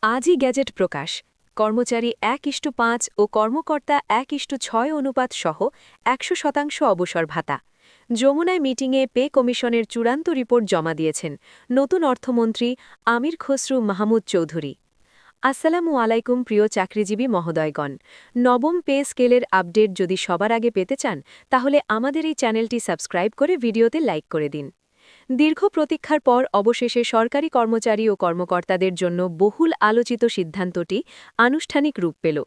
আজই গ্যাজেট প্রকাশ। কর্মচারী ১:৫ ও কর্মকর্তা ১:৬ অনুপাত সহ ১০০% অবসর ভাতা। যমুনায় মিটিংয়ে পে কমিশনের চূড়ান্ত রিপোর্ট জমা দিয়েছেন নতুন অর্থমন্ত্রী আমির খসরু মাহমুদ চৌধুরী। আসসালামু আলাইকুম প্রিয় চাকরিজীবী মহোদয়গণ। নবম পে স্কেলের আপডেট যদি সবার আগে পেতে চান তাহলে আমাদের এই চ্যানেলটি সাবস্ক্রাইব করে ভিডিওতে লাইক করে দিন। দীর্ঘ প্রতীক্ষার পর অবশেষে সরকারি কর্মচারী ও কর্মকর্তাদের জন্য বহুল আলোচিত সিদ্ধান্তটি আনুষ্ঠানিক রূপ পেল।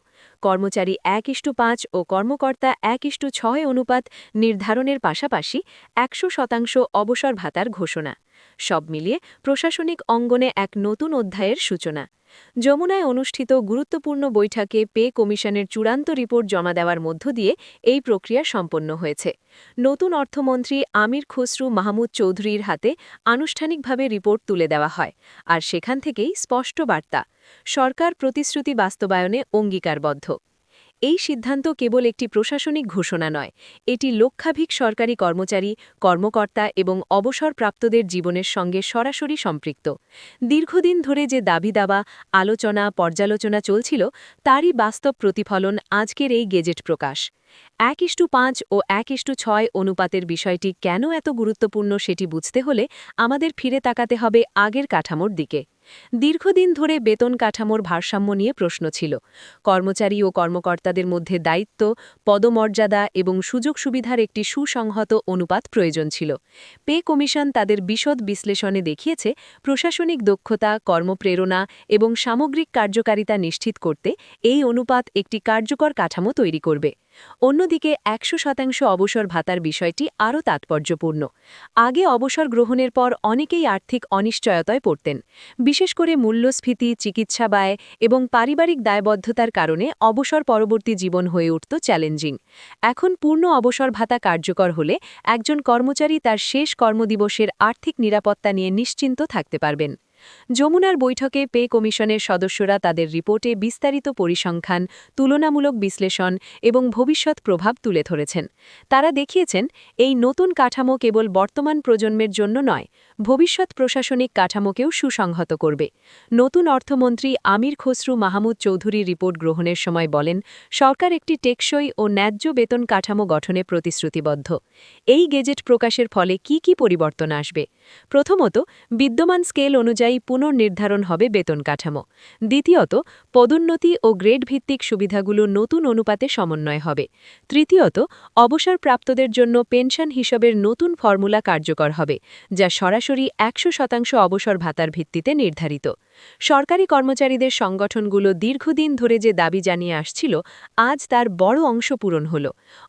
কর্মচারী ১:৫ ও কর্মকর্তা ১:৬ অনুপাত নির্ধারণের পাশাপাশি ১০০% অবসর ভাতার ঘোষণা। সব মিলিয়ে প্রশাসনিক অঙ্গনে এক নতুন অধ্যায়ের সূচনা। যমুনায় অনুষ্ঠিত গুরুত্বপূর্ণ বৈঠকে পে কমিশনের চূড়ান্ত রিপোর্ট জমা দেওয়ার মধ্য দিয়ে এই প্রক্রিয়া সম্পন্ন হয়েছে। নতুন অর্থমন্ত্রী আমির খসরু মাহমুদ চৌধুরীর হাতে আনুষ্ঠানিকভাবে রিপোর্ট তুলে দেওয়া হয়, আর সেখান থেকেই স্পষ্ট বার্তা, সরকার প্রতিশ্রুতি বাস্তবায়নে অঙ্গীকারবদ্ধ। এই সিদ্ধান্ত কেবল একটি প্রশাসনিক ঘোষণা নয়, এটি লক্ষাধিক সরকারি কর্মচারী, কর্মকর্তা এবং অবসরপ্রাপ্তদের জীবনের সঙ্গে সরাসরি সম্পৃক্ত। দীর্ঘদিন ধরে যে দাবি-দাবা, আলোচনা, পর্যালোচনা চলছিল, তারই বাস্তব প্রতিফলন আজকের এই গেজেট প্রকাশ। ১:৫ ও ১:৬ অনুপাতের বিষয়টি কেন এত গুরুত্বপূর্ণ সেটি বুঝতে হলে আমাদের ফিরে তাকাতে হবে আগের কাঠামোর দিকে। দীর্ঘদিন ধরে বেতন কাঠামোর ভারসাম্য নিয়ে প্রশ্ন ছিল। কর্মচারী ও কর্মকর্তাদের মধ্যে দায়িত্ব, পদমর্যাদা এবং সুযোগ সুবিধার একটি সুসংহত অনুপাত প্রয়োজন ছিল। পে কমিশন তাদের বিশদ বিশ্লেষণে দেখিয়েছে, প্রশাসনিক দক্ষতা, কর্মপ্রেরণা এবং সামগ্রিক কার্যকারিতা নিশ্চিত করতে এই অনুপাত একটি কার্যকর কাঠামো তৈরি করবে। অন্যদিকে ১০০% অবসর ভাতার বিষয়টি আরও তাৎপর্যপূর্ণ। আগে অবসর গ্রহণের পর অনেকেই আর্থিক অনিশ্চয়তায় পড়তেন। বিশেষ করে মূল্যস্ফীতি, চিকিৎসা ব্যয় এবং পারিবারিক দায়বদ্ধতার কারণে অবসর পরবর্তী জীবন হয়ে উঠত চ্যালেঞ্জিং। এখন পূর্ণ অবসর ভাতা কার্যকর হলে একজন কর্মচারী তার শেষ কর্মদিবসের আর্থিক নিরাপত্তা নিয়ে নিশ্চিন্ত থাকতে পারবেন। যমুনার বৈঠকে পে কমিশনের সদস্যরা তাদের রিপোর্টে বিস্তারিত পরিসংখ্যান, তুলনামূলক বিশ্লেষণ এবং ভবিষ্যৎ প্রভাব তুলে ধরেছেন। তারা দেখিয়েছেন, এই নতুন কাঠামো কেবল বর্তমান প্রজন্মের জন্য নয়, ভবিষ্যৎ প্রশাসনিক কাঠামোকেও সুসংহত করবে। নতুন অর্থমন্ত্রী আমির খসরু মাহমুদ চৌধুরী রিপোর্ট গ্রহণের সময় বলেন, সরকার একটি টেকসই ও ন্যায্য বেতন কাঠামো গঠনে প্রতিশ্রুতিবদ্ধ। এই গেজেট প্রকাশের ফলে কি পরিবর্তন আসবে? প্রথমত, বিদ্যমান স্কেল অনুযায়ী পুনর্নির্ধারণ হবে বেতন কাঠামো। দ্বিতীয়ত, পদোন্নতি ও গ্রেড ভিত্তিক সুবিধাগুলো নতুন অনুপাতে সমন্বয় হবে। তৃতীয়ত, অবসরপ্রাপ্তদের জন্য পেনশন হিসাবের নতুন ফর্মুলা কার্যকর হবে, যা সরাসরি ১০০% অবসর ভাতার ভিত্তিতে নির্ধারিত। সরকারি কর্মচারীদের সংগঠনগুলো দীর্ঘদিন ধরে যে দাবি জানিয়ে আসছিল, আজ তার বড় অংশ পূরণ হল।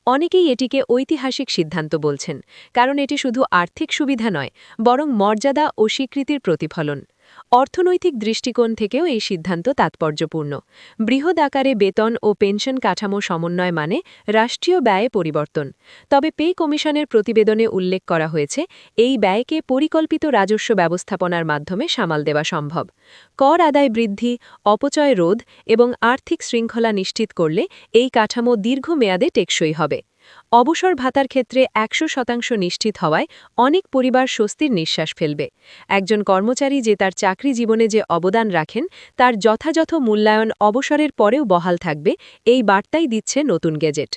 অনেকেই এটিকে ঐতিহাসিক সিদ্ধান্ত বলছেন, কারণ এটি শুধু আর্থিক সুবিধা নয়, বরং মর্যাদা ও স্বীকৃতির প্রতিফলন। অর্থনৈতিক দৃষ্টিকোণ থেকেও এই সিদ্ধান্ত তাৎপর্যপূর্ণ। বৃহৎ আকারে বেতন ও পেনশন কাঠামো সমন্বয় মানে রাষ্ট্রীয় ব্যয়ে পরিবর্তন। তবে পে কমিশনের প্রতিবেদনে উল্লেখ করা হয়েছে, এই ব্যয়কে পরিকল্পিত রাজস্ব ব্যবস্থাপনার মাধ্যমে সামাল দেওয়া সম্ভব। কর আদায় বৃদ্ধি, অপচয় রোধ এবং আর্থিক শৃঙ্খলা নিশ্চিত করলে এই কাঠামো দীর্ঘমেয়াদে টেকসই হবে। অবসর ভাতার ক্ষেত্রে ১০০% নিশ্চিত হওয়ায় অনেক পরিবার স্বস্তির নিঃশ্বাস ফেলবে। একজন কর্মচারী যে তার চাকরি জীবনে যে অবদান রাখেন, তার যথাযথ মূল্যায়ন অবসরের পরেও বহাল থাকবে, এই বার্তাই দিচ্ছে নতুন গেজেট।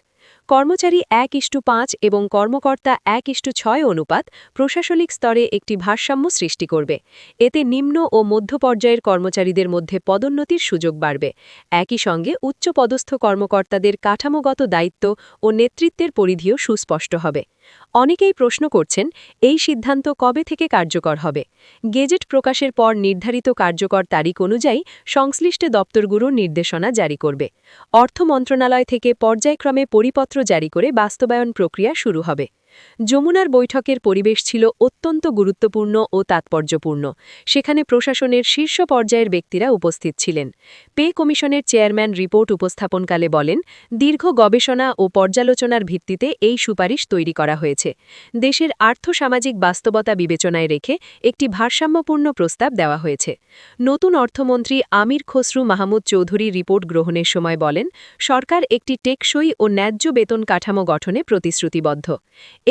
কর্মচারী ১:৫ এবং কর্মকর্তা ১:৬ অনুপাত প্রশাসনিক স্তরে একটি ভারসাম্য সৃষ্টি করবে। এতে নিম্ন ও মধ্য পর্যায়ের কর্মচারীদের মধ্যে পদোন্নতির সুযোগ বাড়বে। একই সঙ্গে উচ্চপদস্থ কর্মকর্তাদের কাঠামোগত দায়িত্ব ও নেতৃত্বের পরিধিও সুস্পষ্ট হবে। অনেকেই প্রশ্ন করছেন, এই সিদ্ধান্ত কবে থেকে কার্যকর হবে? গেজেট প্রকাশের পর নির্ধারিত কার্যকর তারিখ অনুযায়ী সংশ্লিষ্ট দপ্তরগুলোর নির্দেশনা জারি করবে। অর্থ মন্ত্রণালয় থেকে পর্যায়ক্রমে পরিপত্র জারি করে বাস্তবায়ন প্রক্রিয়া শুরু হবে। যমুনার বৈঠকের পরিবেশ ছিল অত্যন্ত গুরুত্বপূর্ণ ও তাৎপর্যপূর্ণ। সেখানে প্রশাসনের শীর্ষ পর্যায়ের ব্যক্তিরা উপস্থিত ছিলেন। পে কমিশনের চেয়ারম্যান রিপোর্ট উপস্থাপনকালে বলেন, দীর্ঘ গবেষণা ও পর্যালোচনার ভিত্তিতে এই সুপারিশ তৈরি করা হয়েছে। দেশের আর্থসামাজিক বাস্তবতা বিবেচনায় রেখে একটি ভারসাম্যপূর্ণ প্রস্তাব দেওয়া হয়েছে। নতুন অর্থমন্ত্রী আমির খসরু মাহমুদ চৌধুরী রিপোর্ট গ্রহণের সময় বলেন, সরকার একটি টেকসই ও ন্যায্য বেতন কাঠামো গঠনে প্রতিশ্রুতিবদ্ধ।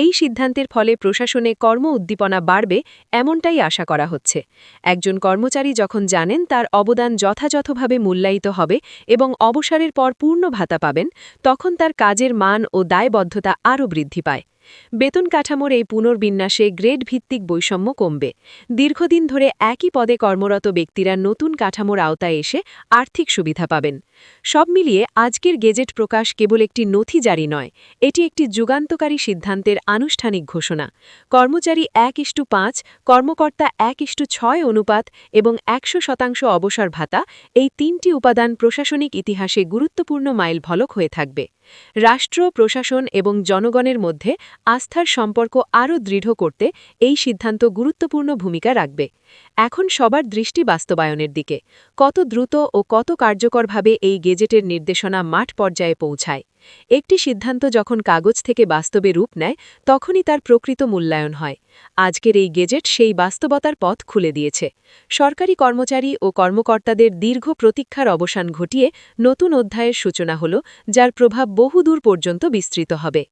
এই সিদ্ধান্তের ফলে প্রশাসনে কর্ম উদ্দীপনা বাড়বে এমনটাই আশা করা হচ্ছে। একজন কর্মচারী যখন জানেন তার অবদান যথাযথভাবে মূল্যায়িত হবে এবং অবসরের পর পূর্ণ ভাতা পাবেন, তখন তার কাজের মান ও দায়বদ্ধতা আরও বৃদ্ধি পায়। বেতন কাঠামোর এই পুনর্বিন্যাসে গ্রেড ভিত্তিক বৈষম্য কমবে। দীর্ঘদিন ধরে একই পদে কর্মরত ব্যক্তিরা নতুন কাঠামোর আওতায় এসে আর্থিক সুবিধা পাবেন। সব মিলিয়ে আজকের গেজেট প্রকাশ কেবল একটি নথি জারি নয়, এটি একটি যুগান্তকারী সিদ্ধান্তের আনুষ্ঠানিক ঘোষণা। কর্মচারী 1:5, কর্মকর্তা 1:6 অনুপাত এবং 100% অবসর ভাতা, এই তিনটি উপাদান প্রশাসনিক ইতিহাসে গুরুত্বপূর্ণ মাইলফলক হয়ে থাকবে। রাষ্ট্র, প্রশাসন এবং জনগণের মধ্যে আস্থার সম্পর্ক আরও দৃঢ় করতে এই সিদ্ধান্ত গুরুত্বপূর্ণ ভূমিকা রাখবে। এখন সবার দৃষ্টি বাস্তবায়নের দিকে। কত দ্রুত ও কত কার্যকরভাবে এই গেজেটের নির্দেশনা মাঠ পর্যায়ে পৌঁছায়। একটি সিদ্ধান্ত যখন কাগজ থেকে বাস্তবে রূপ নেয়, তখনই তার প্রকৃত মূল্যায়ন হয়। আজকের এই গেজেট সেই বাস্তবতার পথ খুলে দিয়েছে। সরকারি কর্মচারী ও কর্মকর্তাদের দীর্ঘ প্রতীক্ষার অবসান ঘটিয়ে নতুন অধ্যায়ের সূচনা হল, যার প্রভাব বহুদূর পর্যন্ত বিস্তৃত হবে।